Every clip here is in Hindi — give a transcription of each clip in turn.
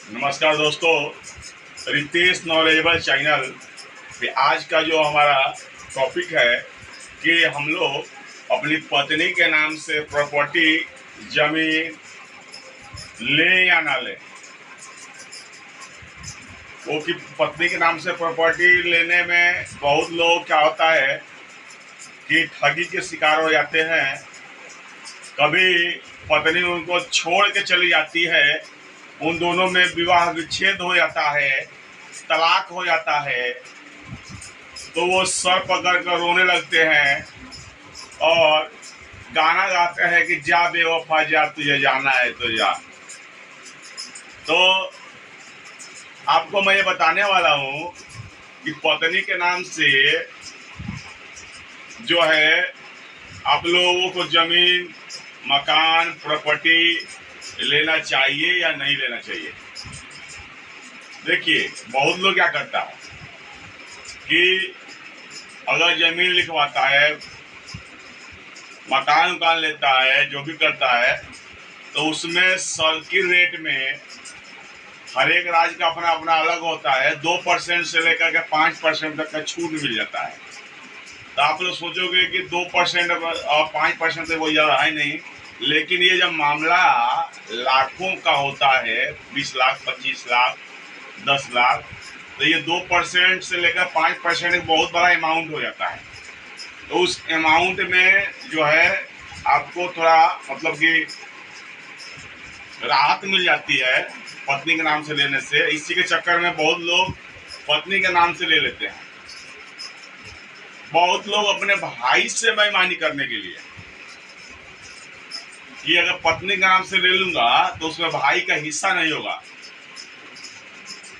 नमस्कार दोस्तों, रितेश नॉलेजेबल चैनल पे आज का जो हमारा टॉपिक है कि हम लोग अपनी पत्नी के नाम से प्रॉपर्टी जमीन लें या ना लें। वो कि पत्नी के नाम से प्रॉपर्टी लेने में बहुत लोग क्या होता है कि ठगी के शिकार हो जाते हैं। कभी पत्नी उनको छोड़ के चली जाती है, उन दोनों में विवाह विच्छेद हो जाता है, तलाक हो जाता है, तो वो सर पकड़ कर रोने लगते हैं और गाना गाते हैं कि जा बेवफा जा, तुझे जाना है तो जा। तो आपको मैं ये बताने वाला हूँ कि पत्नी के नाम से जो है आप लोगों को जमीन मकान प्रॉपर्टी लेना चाहिए या नहीं लेना चाहिए। देखिए, बहुत लोग क्या करता है कि अगर जमीन लिखवाता है, मकान उकान लेता है, जो भी करता है, तो उसमें सर्किल रेट में हर एक राज्य का अपना अपना अलग होता है। 2% से लेकर के 5% तक का छूट मिल जाता है। तो आप लोग सोचोगे कि 2% और 5% से वो ज़्यादा है नहीं, लेकिन ये जब मामला लाखों का होता है, 20 लाख 25 लाख 10 लाख, तो ये 2% से लेकर 5% एक बहुत बड़ा अमाउंट हो जाता है। तो उस अमाउंट में जो है आपको थोड़ा मतलब कि राहत मिल जाती है पत्नी के नाम से लेने से। इसी के चक्कर में बहुत लोग पत्नी के नाम से ले लेते हैं। बहुत लोग अपने भाई से बेईमानी करने के लिए कि अगर पत्नी के नाम से ले लूंगा तो उसमें भाई का हिस्सा नहीं होगा,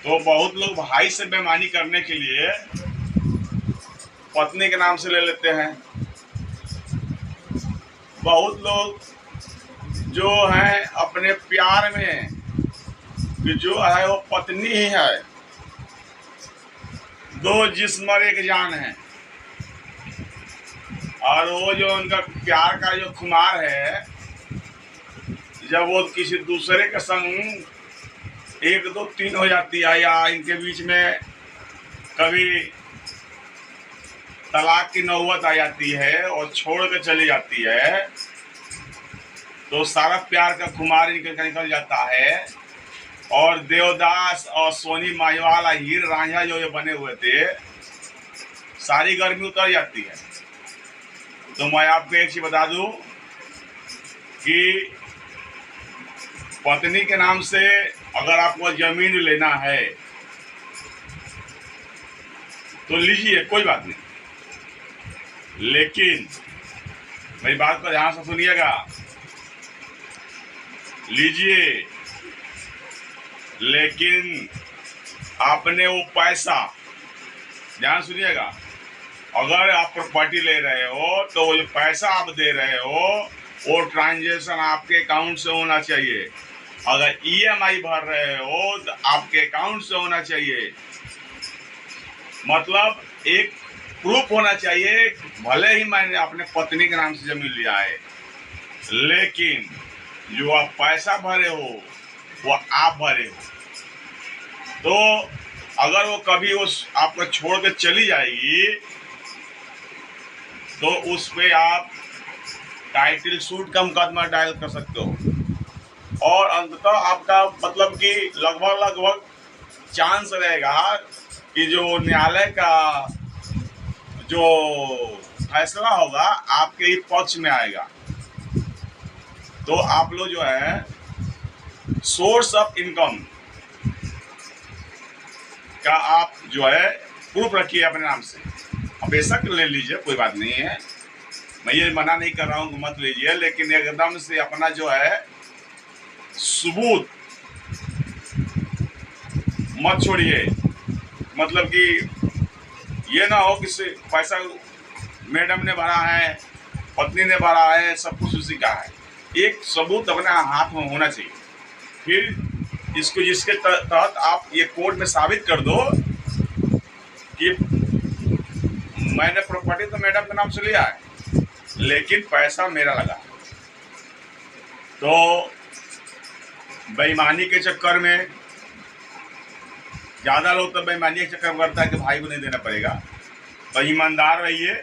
तो बहुत लोग भाई से बेईमानी करने के लिए पत्नी के नाम से ले लेते हैं। बहुत लोग जो हैं अपने प्यार में कि जो है वो पत्नी ही है, दो जिस्म एक जान है, और वो जो उनका प्यार का जो खुमार है, जब वो किसी दूसरे के संग 1 2 3 हो जाती है या इनके बीच में कभी तलाक की नौबत आ जाती है और छोड़ के चली जाती है, तो सारा प्यार का खुमार इनके निकल जाता है। और देवदास और सोनी माहीवाल, हीर रांझा जो ये बने हुए थे, सारी गर्मी उतर जाती है। तो मैं आपको एक चीज बता दूं कि पत्नी के नाम से अगर आपको जमीन लेना है तो लीजिए, कोई बात नहीं, लेकिन मेरी बात को ध्यान से सुनिएगा। लीजिए, लेकिन आपने वो पैसा, ध्यान सुनिएगा, अगर आप प्रॉपर्टी ले रहे हो तो वो जो पैसा आप दे रहे हो वो ट्रांजैक्शन आपके अकाउंट से होना चाहिए। अगर ईएमआई भर रहे हो तो आपके अकाउंट से होना चाहिए। मतलब एक प्रूफ होना चाहिए। भले ही मैंने अपने पत्नी के नाम से जमीन लिया है, लेकिन जो आप पैसा भरे हो वो आप भरे हो। तो अगर वो कभी उस आपको छोड़ के चली जाएगी तो उस पे आप टाइटल सूट का मुकदमा डायल कर सकते हो, और अंततः आपका मतलब कि लगभग चांस रहेगा कि जो न्यायालय का जो फैसला होगा आपके ही पक्ष में आएगा। तो आप लोग जो है सोर्स ऑफ इनकम का आप जो है प्रूफ रखिए अपने नाम से। अब बेशक ले लीजिए, कोई बात नहीं है, मैं ये मना नहीं कर रहा हूँ कि मत लीजिए, लेकिन एकदम से अपना जो है सबूत मत छोड़िए। मतलब कि ये ना हो कि पैसा मैडम ने भरा है, पत्नी ने भरा है, सब कुछ उसी का है। एक सबूत अपने हाथ में होना चाहिए। फिर इसको जिसके तहत आप ये कोर्ट में साबित कर दो कि मैंने प्रॉपर्टी तो मैडम के नाम से लिया है, लेकिन पैसा मेरा लगा। तो बेईमानी के चक्कर में ज़्यादा लोग तो बेईमानी के चक्कर में करता है कि भाई को नहीं देना पड़ेगा। तो ईमानदार रहिए,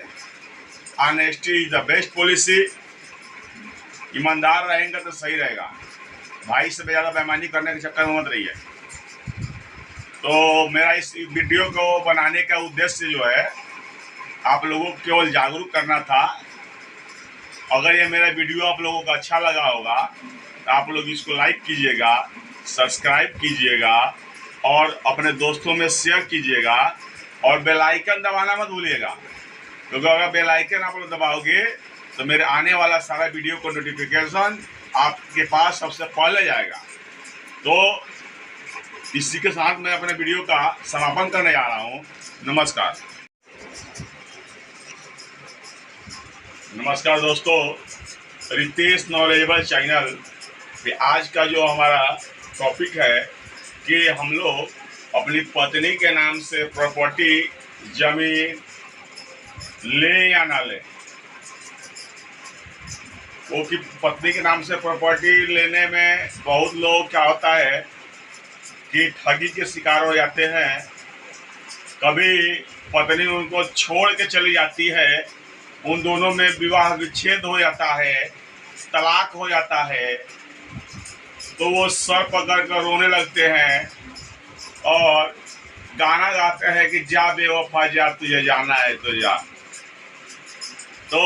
honesty is the best policy. ईमानदार रहेंगे तो सही रहेगा। भाई से ज़्यादा बेईमानी करने के चक्कर में मत रहिए। तो मेरा इस वीडियो को बनाने का उद्देश्य जो है, आप लोगों को केवल जागरूक करना था। अगर ये मेरा वीडियो आप लोगों को अच्छा लगा होगा तो आप लोग इसको लाइक कीजिएगा, सब्सक्राइब कीजिएगा और अपने दोस्तों में शेयर कीजिएगा और बेल आइकन दबाना मत भूलिएगा, क्योंकि अगर बेल आइकन आप लोग दबाओगे तो मेरे आने वाला सारा वीडियो को नोटिफिकेशन आपके पास सबसे पहले जाएगा। तो इसी के साथ मैं अपने वीडियो का समापन करने जा रहा हूँ। नमस्कार। नमस्कार दोस्तों, रितेश नॉलेजेबल चैनल पे आज का जो हमारा टॉपिक है कि हम लोग अपनी पत्नी के नाम से प्रॉपर्टी जमीन लें या ना लें। वो कि पत्नी के नाम से प्रॉपर्टी लेने में बहुत लोग क्या होता है कि ठगी के शिकार हो जाते हैं। कभी पत्नी उनको छोड़ के चली जाती है, उन दोनों में विवाह विच्छेद हो जाता है, तलाक हो जाता है, तो वो सर पकड़ कर रोने लगते हैं और गाना गाते हैं कि जा बेवफा जा, तुझे जाना है तो जा। तो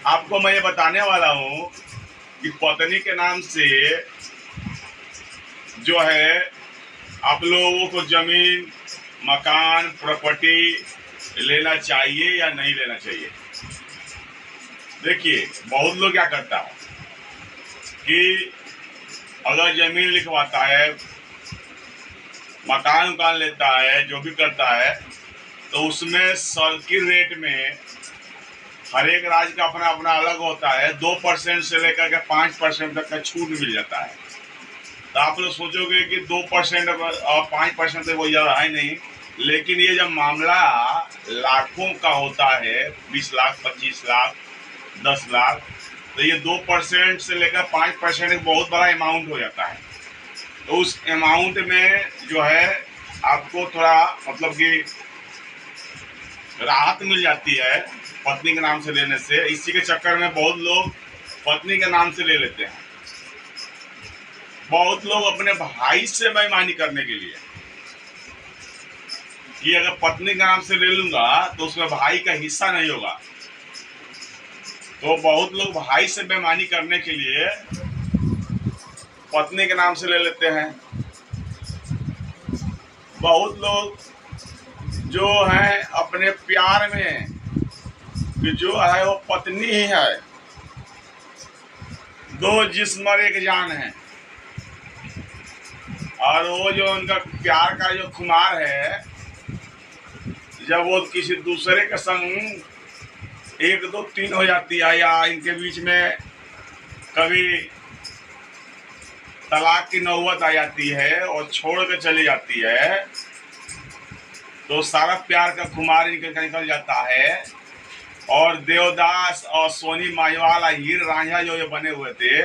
आपको मैं ये बताने वाला हूँ कि पत्नी के नाम से जो है आप लोगों को जमीन, मकान, प्रॉपर्टी लेना चाहिए या नहीं लेना चाहिए। देखिए, बहुत लोग क्या करता है कि अगर जमीन लिखवाता है, मकान लेता है, जो भी करता है, तो उसमें सर्किल रेट में हर एक राज्य का अपना अपना अलग होता है। 2% से लेकर के 5% तक का छूट मिल जाता है। तो आप लोग सोचोगे कि 2% और 5% तो वो ज़्यादा है नहीं, लेकिन ये जब मामला लाखों का होता है, 20 लाख, 25 लाख, 10 लाख, तो ये 2% से लेकर 5% एक बहुत बड़ा अमाउंट हो जाता है। तो उस अमाउंट में जो है आपको थोड़ा मतलब कि राहत मिल जाती है पत्नी के नाम से लेने से। इसी के चक्कर में बहुत लोग पत्नी के नाम से ले लेते हैं। बहुत लोग अपने भाई से बेईमानी करने के लिए कि अगर पत्नी के नाम से ले लूंगा तो उसमें भाई का हिस्सा नहीं होगा, तो बहुत लोग भाई से बेईमानी करने के लिए पत्नी के नाम से ले लेते हैं। बहुत लोग जो है अपने प्यार में कि जो है वो पत्नी ही है, दो जिस्म एक जान है, और वो जो उनका प्यार का जो खुमार है, जब वो किसी दूसरे के संग 1, 2, 3 हो जाती है या इनके बीच में कभी तलाक की नौबत आ जाती है और छोड़ के चली जाती है, तो सारा प्यार का खुमार इनके निकल जाता है। और देवदास और सोनी माहीवाल, हीर रांझा जो ये बने हुए थे,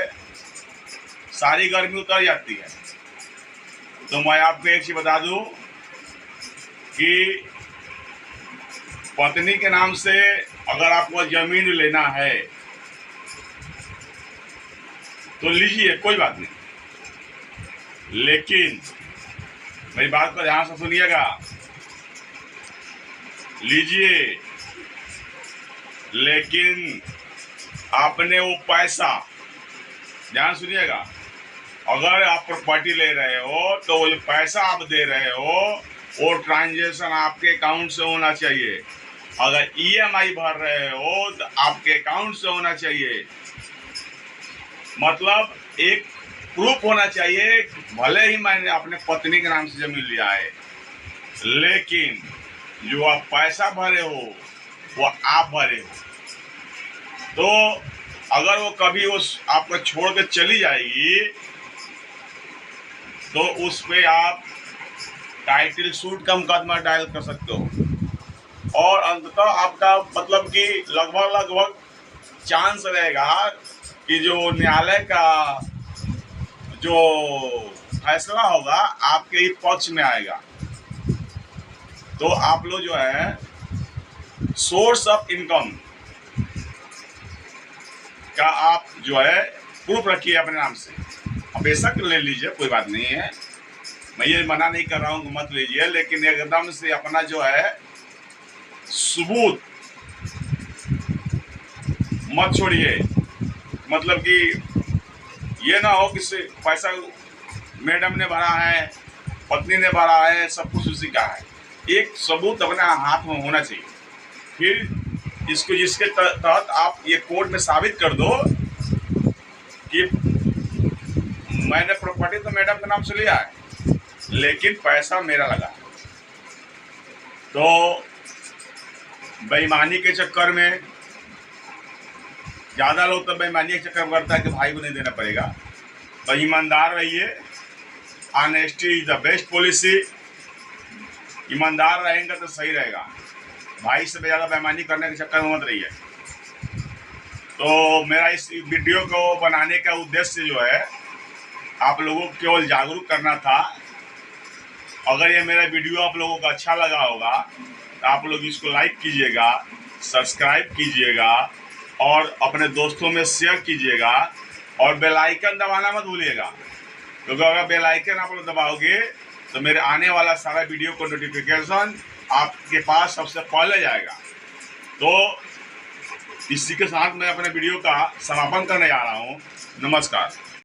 सारी गर्मी उतर जाती है। तो मैं आपको एक चीज बता दूं कि पत्नी के नाम से अगर आपको जमीन लेना है तो लीजिए, कोई बात नहीं, लेकिन मेरी बात को ध्यान से सुनिएगा। लीजिए, लेकिन आपने वो पैसा, ध्यान सुनिएगा, अगर आप प्रॉपर्टी ले रहे हो तो वो जो पैसा आप दे रहे हो वो ट्रांजैक्शन आपके अकाउंट से होना चाहिए। अगर EMI भर रहे हो तो आपके अकाउंट से होना चाहिए। मतलब एक प्रूफ होना चाहिए, भले ही मैंने अपने पत्नी के नाम से जमीन लिया है, लेकिन जो आप पैसा भरे हो वो आप भरे हो। तो अगर वो कभी उस आपको छोड़ के चली जाएगी तो उस पे आप टाइटल सूट का मुकदमा डायल कर सकते हो और अंततः आपका मतलब कि लगभग चांस रहेगा कि जो न्यायालय का जो फैसला होगा आपके ही पक्ष में आएगा। तो आप लोग जो है सोर्स ऑफ इनकम का आप जो है प्रूफ रखिए अपने नाम से। बेशक ले लीजिए, कोई बात नहीं है, मैं ये मना नहीं कर रहा हूँ कि मत लीजिए, लेकिन एकदम से अपना जो है सबूत मत छोड़िए। मतलब कि ये ना हो कि पैसा मैडम ने भरा है, पत्नी ने भरा है, सब कुछ उसी का है। एक सबूत अपने हाथ में होना चाहिए। फिर इसको जिसके तहत आप ये कोर्ट में साबित कर दो कि मैंने प्रॉपर्टी तो मैडम के नाम से लिया है, लेकिन पैसा मेरा लगा। तो बेईमानी के चक्कर में ज़्यादा लोग तो बेईमानी के चक्कर में करता है कि भाई को नहीं देना पड़ेगा। तो ईमानदार रहिए, honesty is the best policy. ईमानदार रहेंगे तो सही रहेगा। भाई से ज़्यादा बेईमानी करने के चक्कर में मत रहिए। तो मेरा इस वीडियो को बनाने का उद्देश्य जो है आप लोगों को केवल जागरूक करना था। अगर ये मेरा वीडियो आप लोगों को अच्छा लगा होगा तो आप लोग इसको लाइक कीजिएगा, सब्सक्राइब कीजिएगा और अपने दोस्तों में शेयर कीजिएगा और बेल आइकन दबाना मत भूलिएगा, क्योंकि अगर बेल आइकन आप लोग दबाओगे तो मेरे आने वाला सारा वीडियो को नोटिफिकेशन आपके पास सबसे पहले जाएगा। तो इसी के साथ मैं अपने वीडियो का समापन करने जा रहा हूँ। नमस्कार।